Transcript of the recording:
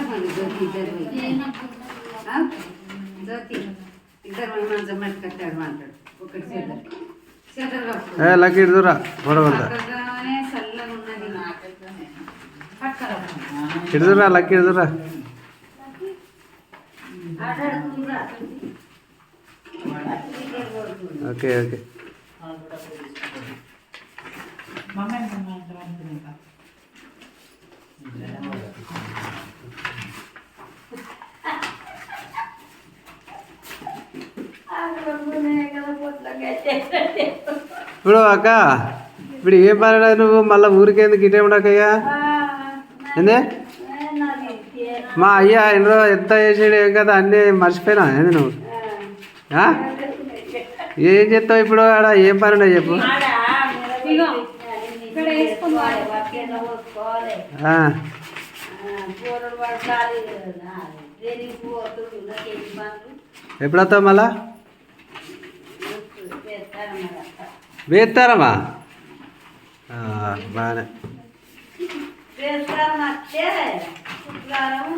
म्हणजे ज्योती ज्योती ఇద్దరు మంచం మట్టి కట్టాడు మాట్లాడు ఒకటి చేద్దరు కప్పుకో లక్కీ దూరా గొడవడదా చల్లగా ఉన్నది ఇడుదురా లక్కీ ఇడుదురా ఓకే ఓకే ఇప్పుడు అక్క ఇప్పుడు ఏం పని నువ్వు మళ్ళీ ఊరికేందుకు ఇటే ఉండకయ్యా ఏంది మా అయ్యా ఎన్నో ఎంత చేసాడు ఏం కదా అన్నీ మర్చిపోయినా ఏంది నువ్వు ఏం చెప్తావు ఇప్పుడు ఆడ ఏం పని ఉన్నాయి చెప్పు ఎప్పుడు వస్తావు మళ్ళా వేస్తారమ్మా బాగానే శుక్రవారం